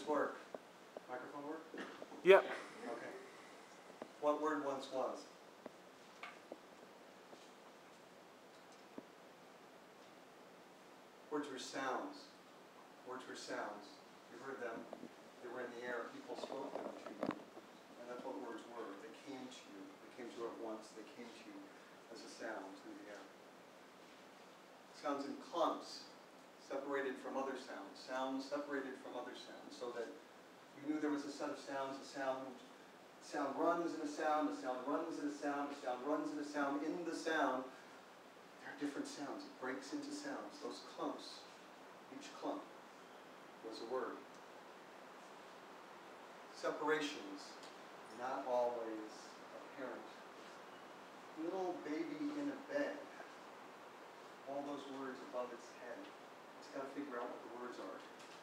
work? Microphone work? Yep. Okay. What word once was? Words were sounds. Words were sounds. You heard them. They were in the air. People spoke them to you. And that's what words were. They came to you. They came to you at once. They came to you as a sound in the air. Sounds in clumps, separated from other sounds. Sounds separated from other sounds, so that you knew there was a set of sounds. A sound runs in a sound. A sound runs in a sound. A sound runs in a sound. In the sound, there are different sounds. It breaks into sounds. Those clumps, each clump was a word. Separations, not always apparent. Little baby in a bed. All those words above its head. It's got to figure out what the words are.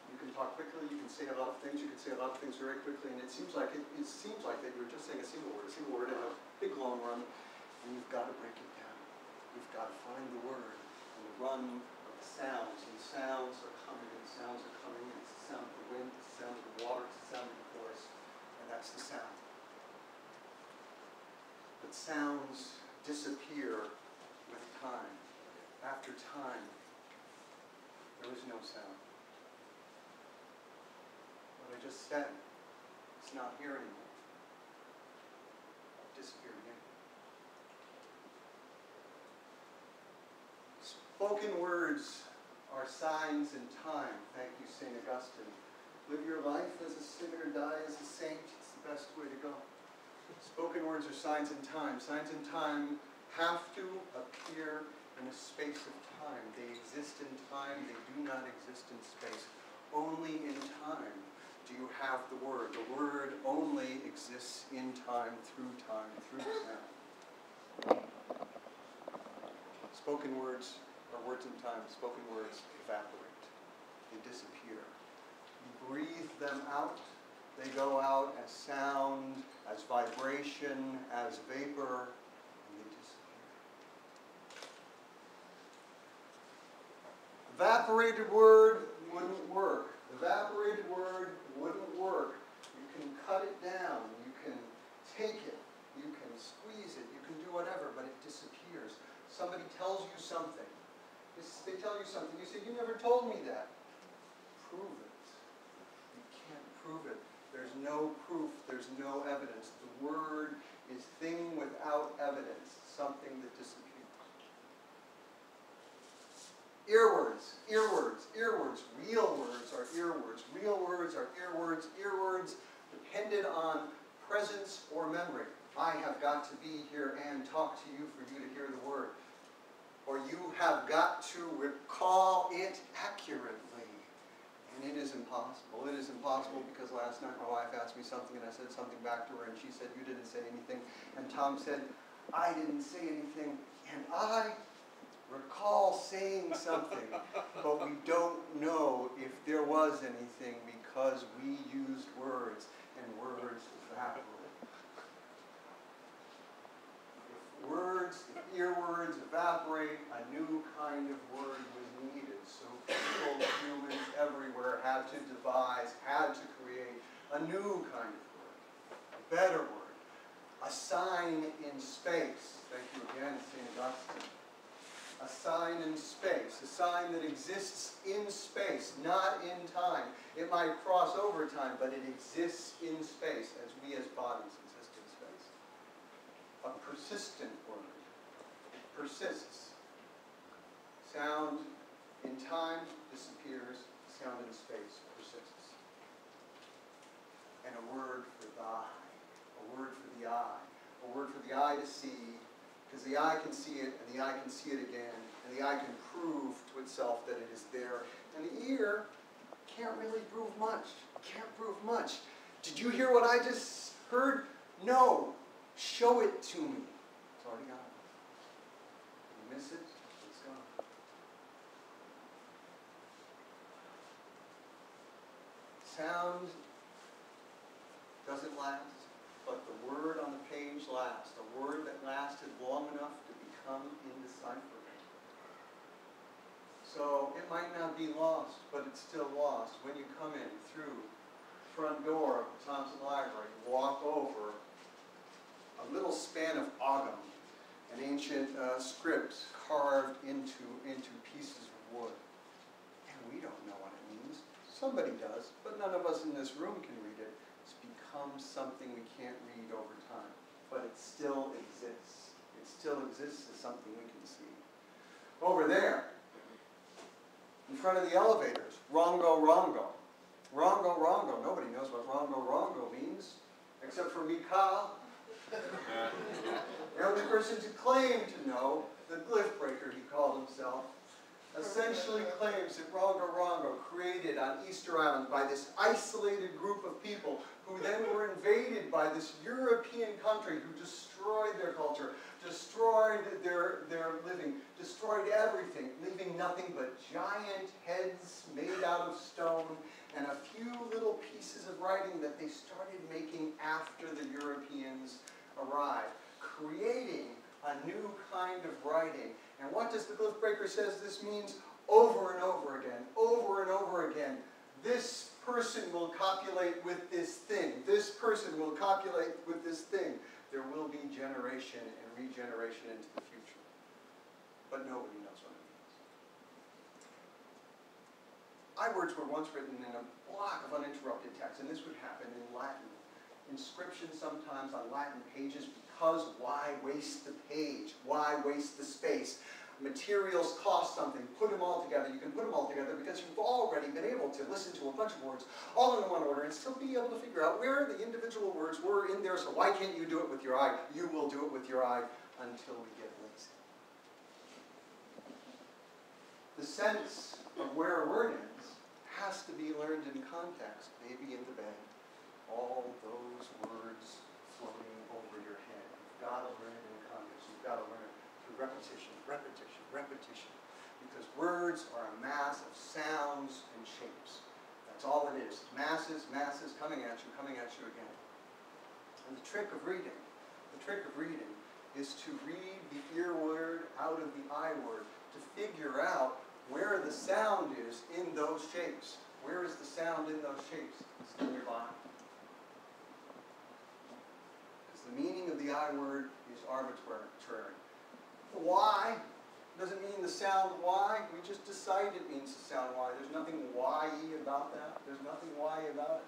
You can talk quickly, you can say a lot of things, you can say a lot of things very quickly, and it seems like that you're just saying a single word in a big long run, and you've got to break it down. You've got to find the word and the run of the sounds, and the sounds are coming, and the sounds are coming, and it's the sound of the wind, it's the sound of the water, it's the sound of the forest, and that's the sound. But sounds disappear with time. After time, there is no sound. What I just said, it's not here anymore. It disappeared again. Spoken words are signs in time. Thank you, St. Augustine. Live your life as a sinner, die as a saint. It's the best way to go. Spoken words are signs in time. Signs in time have to appear in a space of time. They exist in time. They do not exist in space. Only in time do you have the word. The word only exists in time, through sound. Spoken words are words in time. Spoken words evaporate. They disappear. You breathe them out. They go out as sound, as vibration, as vapor, and they disappear. Evaporated word wouldn't work. Evaporated word wouldn't work. You can cut it down. You can take it. You can squeeze it. You can do whatever, but it disappears. Somebody tells you something. They tell you something. You say, you never told me that. Prove it. You can't prove it. There's no proof. There's no evidence. The word is thing without evidence. Something that disappears. Earwords, earwords, earwords. Real words are earwords. Real words are earwords. Earwords depended on presence or memory. I have got to be here and talk to you for you to hear the word. Or you have got to recall it accurately. And it is impossible. It is impossible because last night my wife asked me something and I said something back to her and she said, you didn't say anything. And Tom said, I didn't say anything. And I recall saying something, but we don't know if there was anything because we used words, and words evaporate. If earwords evaporate, a new kind of word was needed. So people, humans everywhere had to devise, had to create a new kind of word, a better word, a sign in space. Thank you again, St. Augustine. A sign in space, a sign that exists in space, not in time. It might cross over time, but it exists in space as we as bodies exist in space. A persistent word. It persists. Sound in time disappears, sound in space persists. And a word for the eye, a word for the eye, a word for the eye to see, because the eye can see it, and the eye can see it again, and the eye can prove to itself that it is there. And the ear can't really prove much. Can't prove much. Did you hear what I just heard? No. Show it to me. It's already gone. You miss it, it's gone. Sound doesn't last. But the word on the page lasts, a word that lasted long enough to become indecipherable. So it might not be lost, but it's still lost when you come in through front door of the Thompson Library, walk over a little span of Ogham, an ancient script carved into pieces of wood. And we don't know what it means. Somebody does, but none of us in this room can read it. It's become something we can't read over time. But it still exists. It still exists as something we can see. Over there, in front of the elevators, Rongo Rongo. Rongo Rongo. Nobody knows what Rongo Rongo means, except for Mikal. The only person to claim to know, the glyph breaker he called himself, essentially claims that Rongo Rongo, created on Easter Island by this isolated group of people who then were invaded by this European country who destroyed their culture, destroyed their living, destroyed everything, leaving nothing but giant heads made out of stone and a few little pieces of writing that they started making after the Europeans arrived, creating a new kind of writing. And what does the glyph breaker says this means? Over and over again, over and over again. This person will copulate with this thing. This person will copulate with this thing. There will be generation and regeneration into the future. But nobody knows what it means. I-words were once written in a block of uninterrupted text, and this would happen in Latin. Inscriptions sometimes on Latin pages, because why waste the page? Why waste the space? Materials cost something. Put them all together. You can put them all together because you've already been able to listen to a bunch of words all in one order and still be able to figure out where the individual words were in there. So why can't you do it with your eye? You will do it with your eye until we get lazy. The sense of where a word is has to be learned in context, maybe in the bed. All those words floating over your head. You've got to learn it in context. You've got to learn it through repetition, repetition, repetition. Because words are a mass of sounds and shapes. That's all it is. Masses, masses coming at you again. And the trick of reading is to read the ear word out of the eye word, to figure out where the sound is in those shapes. Where is the sound in those shapes? It's in your body. The meaning of the I word is arbitrary. The Y doesn't mean the sound Y. We just decide it means the sound Y. There's nothing Y-y about that. There's nothing Y about it.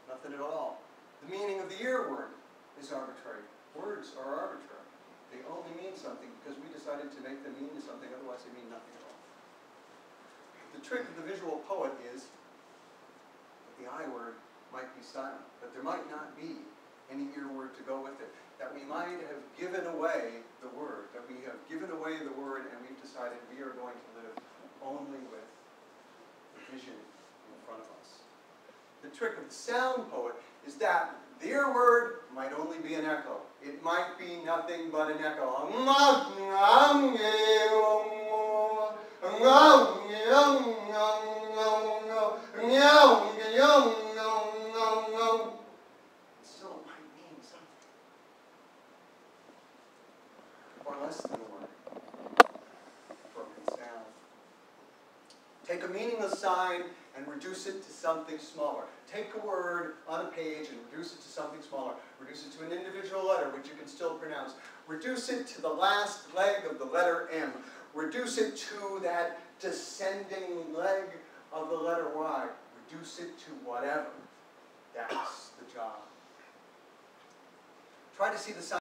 Nothing at all. The meaning of the ear word is arbitrary. Words are arbitrary. They only mean something because we decided to make them mean something, otherwise they mean nothing at all. The trick of the visual poet is that the I word might be silent, but there might not be any ear word to go with it. That we might have given away the word. That we have given away the word and we've decided we are going to live only with the vision in front of us. The trick of the sound poet is that the ear word might only be an echo. It might be nothing but an echo. Less than a word. Broken sound. Take a meaningless sign and reduce it to something smaller. Take a word on a page and reduce it to something smaller. Reduce it to an individual letter, which you can still pronounce. Reduce it to the last leg of the letter M. Reduce it to that descending leg of the letter Y. Reduce it to whatever. That's the job. Try to see the sign.